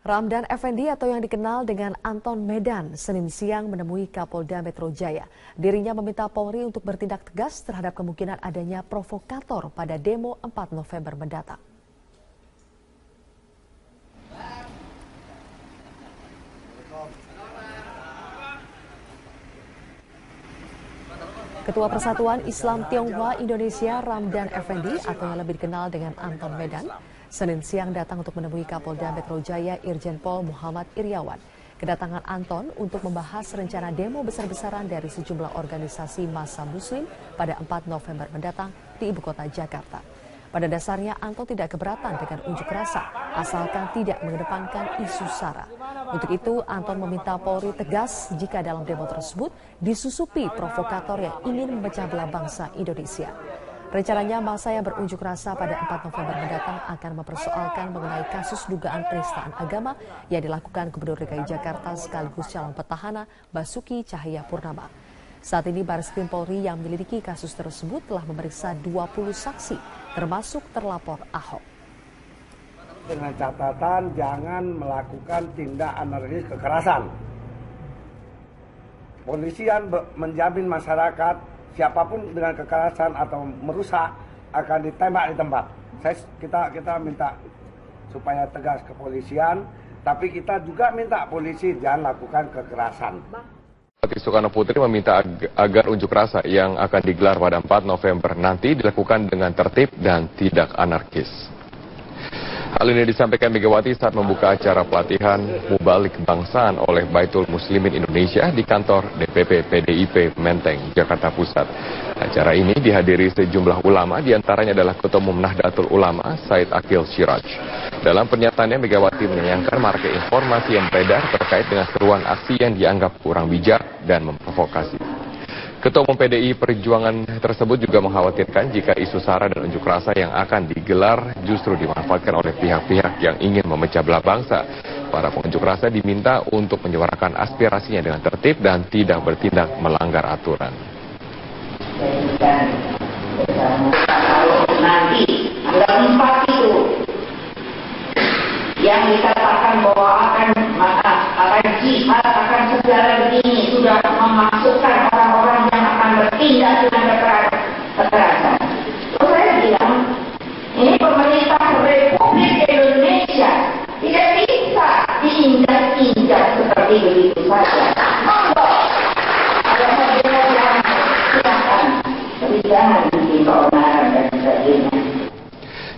Ramdan Effendi atau yang dikenal dengan Anton Medan, Senin siang menemui Kapolda Metro Jaya. Dirinya meminta Polri untuk bertindak tegas terhadap kemungkinan adanya provokator pada demo 4 November mendatang. Ketua Persatuan Islam Tionghoa Indonesia Ramdan Effendi atau yang lebih dikenal dengan Anton Medan, Senin siang datang untuk menemui Kapolda Metro Jaya Irjen Pol Muhammad Iryawan. Kedatangan Anton untuk membahas rencana demo besar-besaran dari sejumlah organisasi massa Muslim pada 4 November mendatang di Ibu Kota Jakarta. Pada dasarnya Anton tidak keberatan dengan unjuk rasa, asalkan tidak mengedepankan isu SARA. Untuk itu Anton meminta Polri tegas jika dalam demo tersebut disusupi provokator yang ingin memecah belah bangsa Indonesia. Rencananya massa yang berunjuk rasa pada 4 November mendatang akan mempersoalkan mengenai kasus dugaan penistaan agama yang dilakukan Gubernur DKI Jakarta sekaligus calon petahana Basuki Cahayapurnama. Saat ini Bareskrim Polri yang menyelidiki kasus tersebut telah memeriksa 20 saksi, termasuk terlapor Ahok. Dengan catatan jangan melakukan tindak anarkis kekerasan. Polisian menjamin masyarakat siapapun dengan kekerasan atau merusak akan ditembak di tempat. Kita minta supaya tegas kepolisian, tapi kita juga minta polisi jangan lakukan kekerasan. Soekarno Putri meminta agar unjuk rasa yang akan digelar pada 4 November nanti dilakukan dengan tertib dan tidak anarkis. Hal ini disampaikan Megawati saat membuka acara pelatihan Mubalik Kebangsaan oleh Baitul Muslimin Indonesia di kantor DPP PDIP Menteng, Jakarta Pusat. Acara ini dihadiri sejumlah ulama, diantaranya adalah Ketua Umum Nahdlatul Ulama Said Akil Siraj. Dalam pernyataannya Megawati menyayangkan maraknya informasi yang beredar terkait dengan seruan aksi yang dianggap kurang bijak dan memprovokasi. Ketua Umum PDI Perjuangan tersebut juga mengkhawatirkan jika isu SARA dan unjuk rasa yang akan digelar justru dimanfaatkan oleh pihak-pihak yang ingin memecah belah bangsa. Para pengunjuk rasa diminta untuk menyuarakan aspirasinya dengan tertib dan tidak bertindak melanggar aturan. Nanti tanggal 4 itu yang dikatakan bahwa akan jihad, akan segala begini, sudah memasukkan orang-orang yang akan bertindak dengan kekerasan. Terus saya bilang, ini pemerintah Republik Indonesia tidak bisa diinjak-injak seperti begitu saja. Ada saja yang silakan, tapi jangan bikin keonaran dan sebagainya.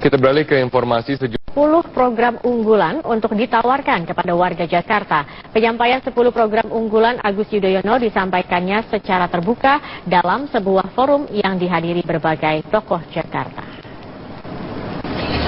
Kita beralih ke informasi 10 program unggulan untuk ditawarkan kepada warga Jakarta. Penyampaian 10 program unggulan Agus Yudhoyono disampaikannya secara terbuka dalam sebuah forum yang dihadiri berbagai tokoh Jakarta.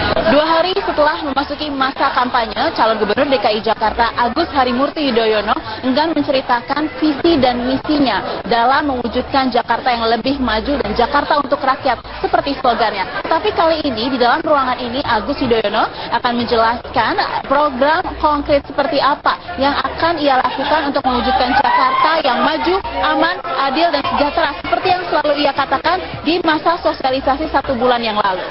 2 hari setelah memasuki masa kampanye, calon gubernur DKI Jakarta Agus Harimurti Yudhoyono enggan menceritakan visi dan misinya dalam mewujudkan Jakarta yang lebih maju dan Jakarta untuk rakyat seperti slogannya. Tapi kali ini di dalam ruangan ini Agus Yudhoyono akan menjelaskan program konkret seperti apa yang akan ia lakukan untuk mewujudkan Jakarta yang maju, aman, adil dan sejahtera seperti yang selalu ia katakan di masa sosialisasi 1 bulan yang lalu.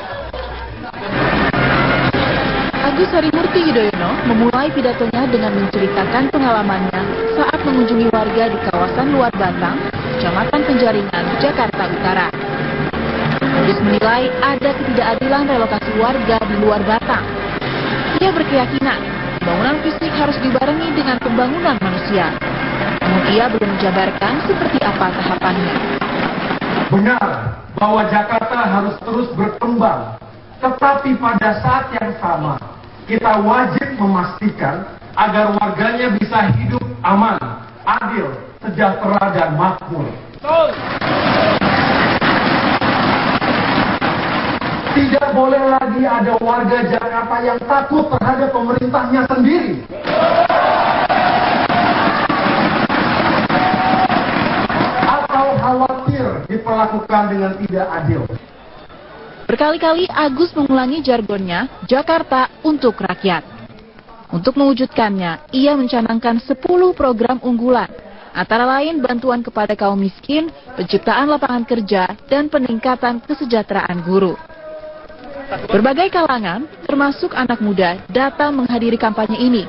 Agus Harimurti Yudhoyono memulai pidatonya dengan menceritakan pengalamannya saat mengunjungi warga di kawasan Luar Batang, Kecamatan Penjaringan, Jakarta Utara. Agus menilai ada ketidakadilan relokasi warga di Luar Batang. Ia berkeyakinan pembangunan fisik harus dibarengi dengan pembangunan manusia. Namun ia belum menjabarkan seperti apa tahapannya. Benar bahwa Jakarta harus terus berkembang, tetapi pada saat yang sama kita wajib memastikan agar warganya bisa hidup aman, adil, sejahtera, dan makmur. Tidak boleh lagi ada warga Jakarta yang takut terhadap pemerintahnya sendiri. Atau khawatir diperlakukan dengan tidak adil. Berkali-kali Agus mengulangi jargonnya, Jakarta untuk rakyat. Untuk mewujudkannya, ia mencanangkan 10 program unggulan, antara lain bantuan kepada kaum miskin, penciptaan lapangan kerja, dan peningkatan kesejahteraan guru. Berbagai kalangan, termasuk anak muda, datang menghadiri kampanye ini.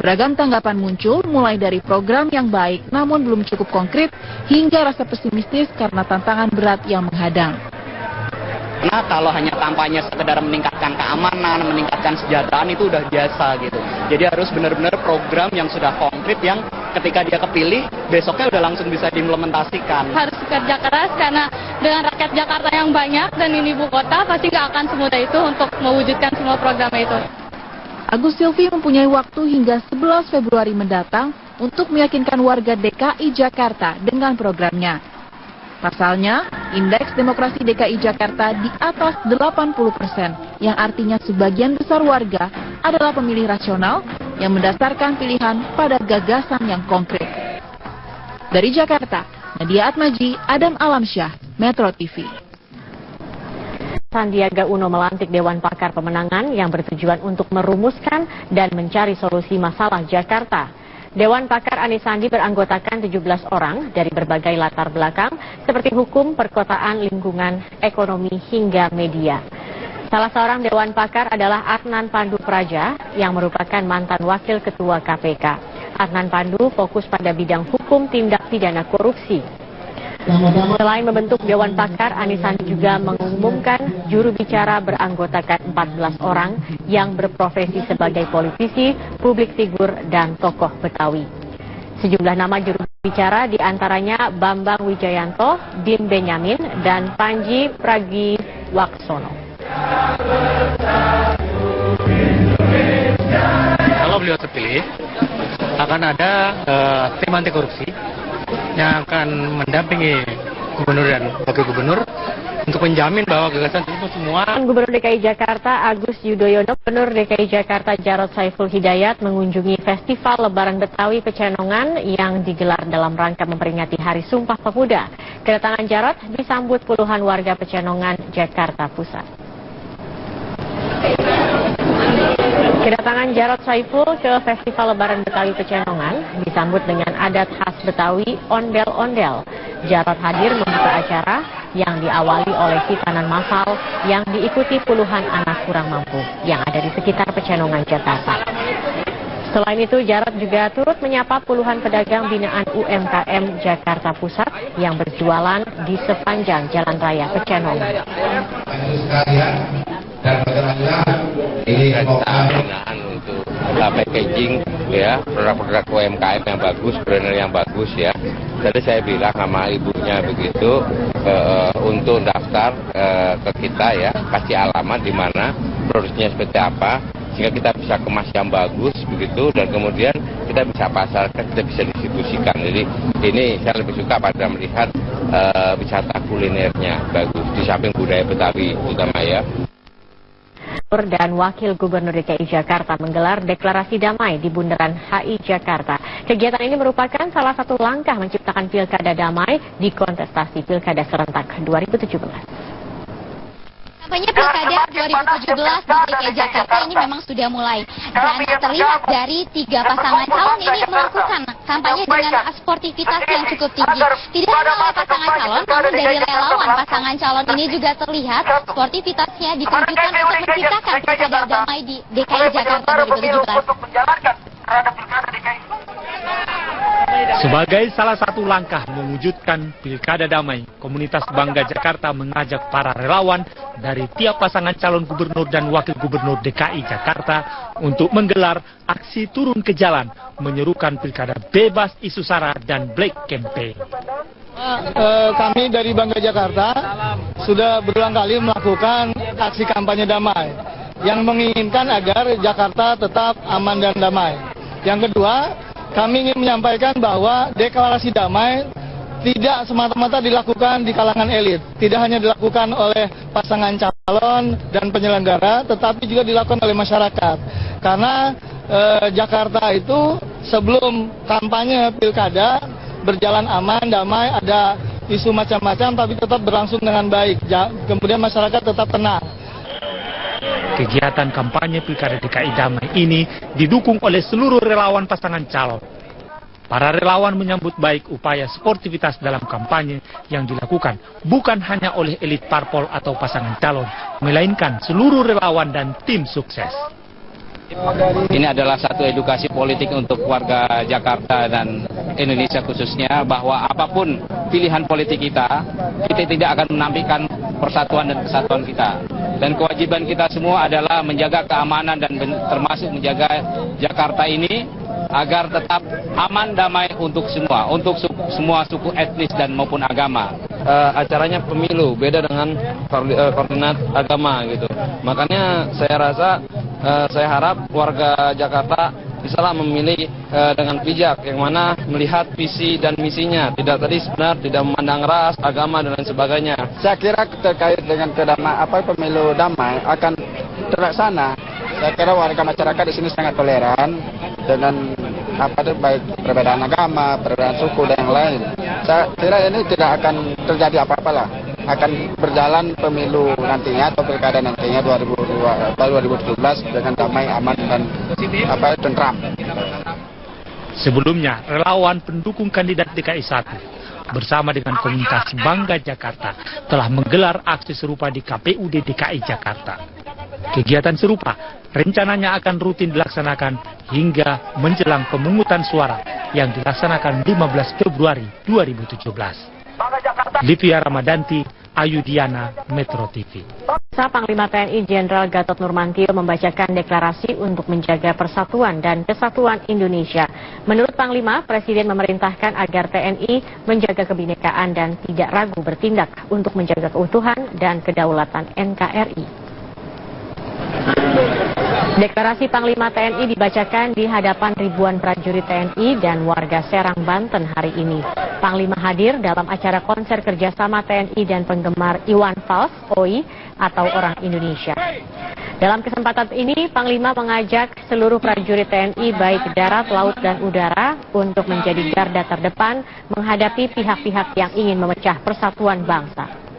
Beragam tanggapan muncul, mulai dari program yang baik namun belum cukup konkret, hingga rasa pesimistis karena tantangan berat yang menghadang. Nah, kalau hanya kampanye sekedar meningkatkan keamanan, meningkatkan kesejahteraan itu udah biasa gitu. Jadi harus benar-benar program yang sudah konkret yang ketika dia kepilih, besoknya udah langsung bisa diimplementasikan. Harus kerja keras karena dengan rakyat Jakarta yang banyak dan ini ibu kota pasti nggak akan semudah itu untuk mewujudkan semua program itu. Agus Silvi mempunyai waktu hingga 11 Februari mendatang untuk meyakinkan warga DKI Jakarta dengan programnya. Pasalnya, indeks demokrasi DKI Jakarta di atas 80%, yang artinya sebagian besar warga adalah pemilih rasional yang mendasarkan pilihan pada gagasan yang konkret. Dari Jakarta, Nadia Atmaji, Adam Alamsyah, Metro TV. Sandiaga Uno melantik Dewan Pakar Pemenangan yang bertujuan untuk merumuskan dan mencari solusi masalah Jakarta. Dewan Pakar Anies Sandi beranggotakan 17 orang dari berbagai latar belakang seperti hukum, perkotaan, lingkungan, ekonomi, hingga media. Salah seorang Dewan Pakar adalah Adnan Pandu Praja yang merupakan mantan Wakil Ketua KPK. Adnan Pandu fokus pada bidang hukum tindak pidana korupsi. Selain membentuk Dewan Pakar, Anies Sandi juga mengumumkan juru bicara beranggotakan 14 orang yang berprofesi sebagai politisi, publik figur, dan tokoh Betawi. Sejumlah nama juru bicara diantaranya Bambang Wijayanto, Dim Benyamin, dan Panji Pragiwaksono. Kalau beliau terpilih, akan ada tim anti korupsi yang akan mendampingi gubernur dan wakil gubernur untuk menjamin bahwa gagasan itu semua. Gubernur DKI Jakarta Agus Yudhoyono, Gubernur DKI Jakarta Jarod Saiful Hidayat mengunjungi Festival Lebaran Betawi Pecenongan yang digelar dalam rangka memperingati Hari Sumpah Pemuda. Kedatangan Jarod disambut puluhan warga Pecenongan, Jakarta Pusat. Kedatangan Jarod Saiful ke Festival Lebaran Betawi Pecenongan disambut dengan adat khas Betawi, ondel-ondel. Jarod hadir membuka acara yang diawali oleh hitanan massal yang diikuti puluhan anak kurang mampu yang ada di sekitar Pecenongan, Jakarta. Selain itu, Jarod juga turut menyapa puluhan pedagang binaan UMKM Jakarta Pusat yang berjualan di sepanjang Jalan Raya Pecenongan. Dan bagaimana ini penggunaan untuk packaging ya, produk-produk UMKM yang bagus, brand yang bagus ya. Tadi saya bilang sama ibunya begitu untuk daftar ke kita ya, kasih alamat di mana produksinya seperti apa, sehingga kita bisa kemas yang bagus begitu, dan kemudian kita bisa pasarkan, kita bisa distribusikan. Jadi ini saya lebih suka pada melihat wisata kulinernya bagus di samping budaya Betawi terutama ya. Dan Wakil Gubernur DKI Jakarta menggelar deklarasi damai di Bundaran HI Jakarta. Kegiatan ini merupakan salah satu langkah menciptakan pilkada damai di kontestasi Pilkada Serentak 2017. Kampanye Pilkada 2017 di DKI Jakarta ini memang sudah mulai, dan terlihat dari 3 pasangan calon ini melakukan kampanye dengan sportivitas yang cukup tinggi. Tidak hanya oleh pasangan calon, namun dari relawan pasangan calon ini juga terlihat sportivitasnya ditunjukkan untuk menciptakan pilkada damai di DKI Jakarta 2017. Sebagai salah satu langkah mewujudkan pilkada damai, komunitas Bangga Jakarta mengajak para relawan dari tiap pasangan calon gubernur dan wakil gubernur DKI Jakarta untuk menggelar aksi turun ke jalan, menyerukan pilkada bebas isu sara dan black campaign. Kami dari Bangga Jakarta sudah berulang kali melakukan aksi kampanye damai yang menginginkan agar Jakarta tetap aman dan damai. Yang kedua, kami ingin menyampaikan bahwa deklarasi damai tidak semata-mata dilakukan di kalangan elit, tidak hanya dilakukan oleh pasangan calon dan penyelenggara, tetapi juga dilakukan oleh masyarakat. Karena Jakarta itu sebelum kampanye pilkada berjalan aman, damai, ada isu macam-macam, tapi tetap berlangsung dengan baik. Kemudian masyarakat tetap tenang. Kegiatan kampanye Pilkada DKI Damai ini didukung oleh seluruh relawan pasangan calon. Para relawan menyambut baik upaya sportivitas dalam kampanye yang dilakukan bukan hanya oleh elit parpol atau pasangan calon, melainkan seluruh relawan dan tim sukses. Ini adalah satu edukasi politik untuk warga Jakarta dan Indonesia khususnya, bahwa apapun pilihan politik kita tidak akan menampilkan persatuan dan kesatuan kita. Dan kewajiban kita semua adalah menjaga keamanan dan termasuk menjaga Jakarta ini agar tetap aman damai untuk semua suku etnis dan maupun agama. Acaranya pemilu, beda dengan koordinat agama gitu. Makanya saya rasa, saya harap warga Jakarta bisalah memilih dengan bijak, yang mana melihat visi dan misinya, tidak tadi sebenar, tidak memandang ras, agama dan lain sebagainya. Saya kira terkait dengan pemilu damai akan terlaksana. Saya kira warga masyarakat di sini sangat toleran dengan baik perbedaan agama, perbedaan suku dan yang lain. Saya kira ini tidak akan terjadi apa-apa lah. Akan berjalan pemilu nantinya atau pilkada nantinya 2017 dengan damai, aman dan tentram. Sebelumnya, relawan pendukung kandidat DKI 1 bersama dengan komunitas Bangga Jakarta telah menggelar aksi serupa di KPUD DKI Jakarta. Kegiatan serupa rencananya akan rutin dilaksanakan hingga menjelang pemungutan suara yang dilaksanakan 15 Februari 2017. Livia Ramadanti, Ayudiana, Metro TV. Panglima TNI Jenderal Gatot Nurmantio membacakan deklarasi untuk menjaga persatuan dan kesatuan Indonesia. Menurut Panglima, Presiden memerintahkan agar TNI menjaga kebinekaan dan tidak ragu bertindak untuk menjaga keutuhan dan kedaulatan NKRI. Deklarasi Panglima TNI dibacakan di hadapan ribuan prajurit TNI dan warga Serang, Banten hari ini. Panglima hadir dalam acara konser kerjasama TNI dan penggemar Iwan Fals, OI, atau Orang Indonesia. Dalam kesempatan ini, Panglima mengajak seluruh prajurit TNI baik darat, laut, dan udara untuk menjadi garda terdepan menghadapi pihak-pihak yang ingin memecah persatuan bangsa.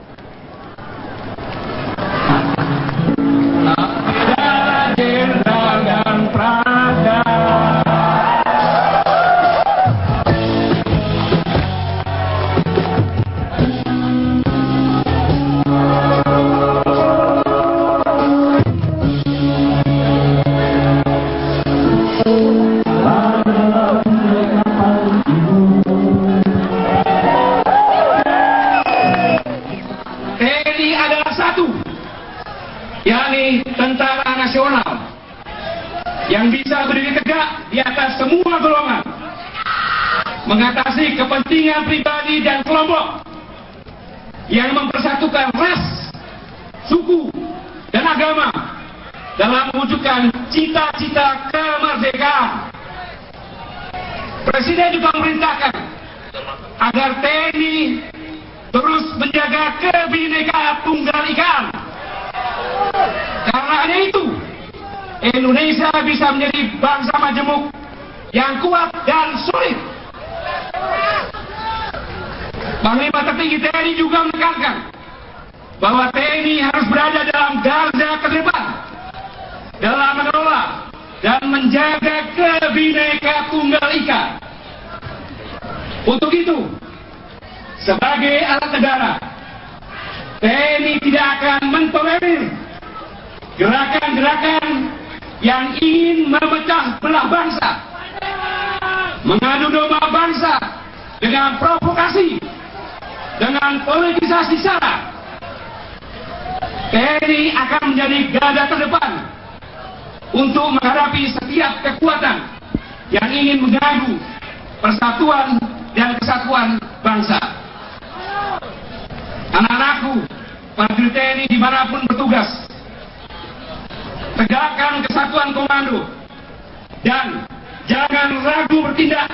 Tentara nasional yang bisa berdiri tegak di atas semua golongan, mengatasi kepentingan pribadi dan kelompok yang mempersatukan ras, suku, dan agama dalam mewujudkan cita-cita kemerdekaan. Presiden juga memerintahkan agar TNI terus menjaga kebinekaan tunggal ika. Karena hanya itu, Indonesia bisa menjadi bangsa majemuk yang kuat dan solid. Panglima tertinggi TNI juga menekankan bahwa TNI harus berada dalam garda terdepan dalam mengelola dan menjaga kebinekaan tunggal ika. Untuk itu, sebagai alat negara, TNI tidak akan mentolerir gerakan-gerakan yang ingin memecah belah bangsa, mengadu domba bangsa dengan provokasi, dengan politisasi sara. TNI akan menjadi garda terdepan untuk menghadapi setiap kekuatan yang ingin mengganggu persatuan dan kesatuan bangsa. Anak-anakku, prajurit TNI dimanapun bertugas, tegakkan kesatuan komando dan jangan ragu bertindak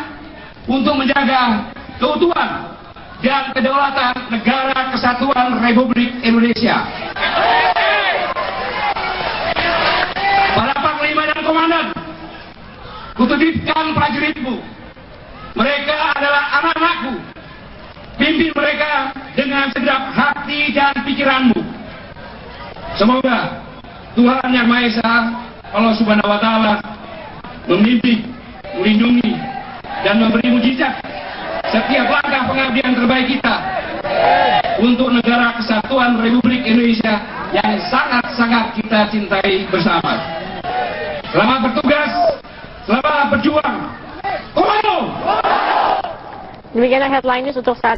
untuk menjaga keutuhan dan kedaulatan Negara Kesatuan Republik Indonesia. Para panglima dan komandan, kutitipkan prajuritmu. Mereka adalah anak-anakku. Pimpin mereka dengan segenap hati dan pikiranmu. Semoga Tuhan Yang Maha Esa, Allah Subhanahu wa Ta'ala, membimbing, melindungi, dan memberi mujizat setiap langkah pengabdian terbaik kita untuk Negara Kesatuan Republik Indonesia yang sangat-sangat kita cintai bersama. Selamat bertugas, selamat berjuang. Komando! Demikianlah headline news untuk saat